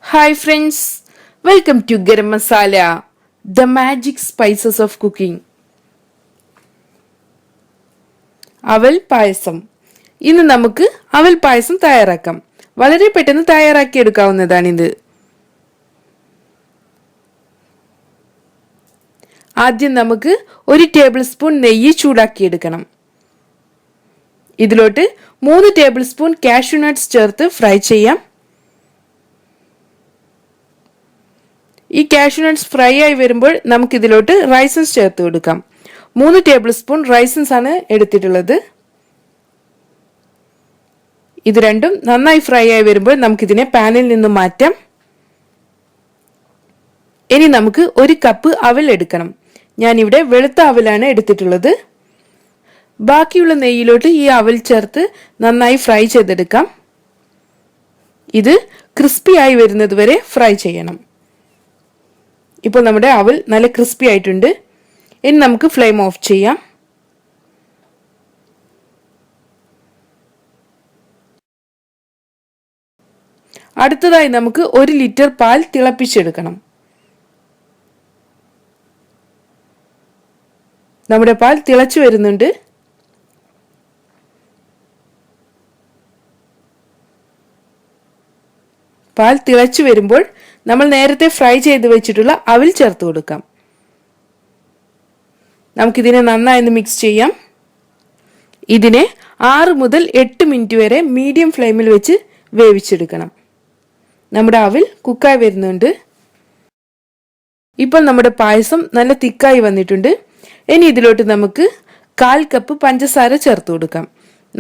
Hi friends, welcome to Garam Masala, the magic spices of cooking. അവൽ പായസം. ഇന്ന് നമുക്ക് അവൽ പായസം തയ്യാറാക്കാം. വളരെ പെട്ടെന്ന് തയ്യാറാക്കി എടുക്കാവുന്നതാണിത്. ആദ്യം നമുക്ക് 1 ടേബിൾ സ്പൂൺ നെയ്യ് ചൂടാക്കി എടുക്കണം. ഇതിലോട്ട് 3 ടേബിൾ സ്പൂൺ കാഷ്യൂ നട്ട്സ് ചേർത്ത് ഫ്രൈ ചെയ്യാം. ഈ കാഷ്യൂ നട്ട്സ് ഫ്രൈ ആയി വരുമ്പോൾ നമുക്ക് ഇതിലോട്ട് റൈസൻസ് ചേർത്ത് കൊടുക്കാം. 3 ടേബിൾ സ്പൂൺ റൈസൻസ് ആണ് എടുത്തിട്ടുള്ളത്. ഇത് രണ്ടും നന്നായി ഫ്രൈ ആയി വരുമ്പോൾ നമുക്കിതിനെ പാനിൽ നിന്ന് മാറ്റാം. ഇനി നമുക്ക് 1 കപ്പ് അവൽ എടുക്കണം. ഞാനിവിടെ വെളുത്ത അവലാണ് എടുത്തിട്ടുള്ളത്. ബാക്കിയുള്ള നെയ്യിലോട്ട് ഈ അവൽ ചേർത്ത് നന്നായി ഫ്രൈ ചെയ്തെടുക്കാം. ഇത് ക്രിസ്പി ആയി വരുന്നത് വരെ ഫ്രൈ ചെയ്യണം. ഇപ്പോൾ നമ്മുടെ അവൽ നല്ല ക്രിസ്പി ആയിട്ടുണ്ട്. ഇനി നമുക്ക് ഫ്ലെയിം ഓഫ് ചെയ്യാം. അടുത്തതായി നമുക്ക് 1 ലിറ്റർ പാൽ തിളപ്പിച്ചെടുക്കണം. നമ്മുടെ പാൽ തിളച്ചു വരുന്നുണ്ട്. പാൽ തിളച്ചു വരുമ്പോൾ നമ്മൾ നേരത്തെ ഫ്രൈ ചെയ്ത് വെച്ചിട്ടുള്ള അവൽ ചേർത്ത് കൊടുക്കാം. നമുക്കിതിനെ നന്നായി മിക്സ് ചെയ്യാം. ഇതിനെ 6 മുതൽ 8 മിനിറ്റ് വരെ മീഡിയം ഫ്ലെയിമിൽ വെച്ച് വേവിച്ചെടുക്കണം. നമ്മുടെ അവൽ കുക്കായി വരുന്നുണ്ട്. ഇപ്പോൾ നമ്മുടെ പായസം നല്ല തിക്കായി വന്നിട്ടുണ്ട്. ഇനി ഇതിലോട്ട് നമുക്ക് 1/4 കപ്പ് പഞ്ചസാര ചേർത്ത് കൊടുക്കാം.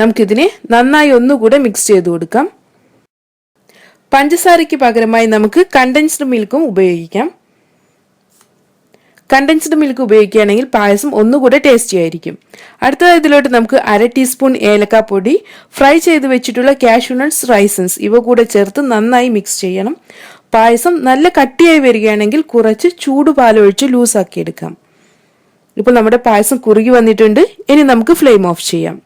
നമുക്കിതിനെ നന്നായി ഒന്നുകൂടെ മിക്സ് ചെയ്ത് കൊടുക്കാം. പഞ്ചസാരയ്ക്ക് പകരമായി നമുക്ക് കണ്ടൻസ്ഡ് മിൽക്കും ഉപയോഗിക്കാം. കണ്ടൻസ്ഡ് മിൽക്ക് ഉപയോഗിക്കുകയാണെങ്കിൽ പായസം ഒന്നുകൂടെ ടേസ്റ്റി ആയിരിക്കും. അടുത്തതായി ഇതിലോട്ട് നമുക്ക് 1/2 ടീസ്പൂൺ ഏലക്കാപ്പൊടി, ഫ്രൈ ചെയ്ത് വെച്ചിട്ടുള്ള കാഷ്യൂ നട്ട്സ്, റൈസൻസ് ഇവ കൂടെ ചേർത്ത് നന്നായി മിക്സ് ചെയ്യണം. പായസം നല്ല കട്ടിയായി വരികയാണെങ്കിൽ കുറച്ച് ചൂടുപാലൊഴിച്ച് ലൂസാക്കി എടുക്കാം. ഇപ്പോൾ നമ്മുടെ പായസം കുറുകി വന്നിട്ടുണ്ട്. ഇനി നമുക്ക് ഫ്ലെയിം ഓഫ് ചെയ്യാം.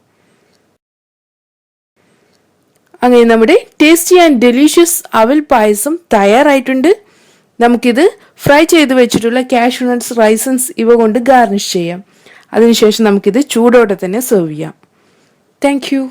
അങ്ങനെ നമ്മുടെ ടേസ്റ്റി ആൻഡ് ഡെലീഷ്യസ് അവൽ പായസം തയ്യാറായിട്ടുണ്ട്. നമുക്കിത് ഫ്രൈ ചെയ്ത് വെച്ചിട്ടുള്ള കാഷ്യൂ നട്ട്സ്, റൈസൻസ് ഇവ കൊണ്ട് ഗാർണിഷ് ചെയ്യാം. അതിനുശേഷം നമുക്കിത് ചൂടോടെ തന്നെ സെർവ് ചെയ്യാം. Thank you.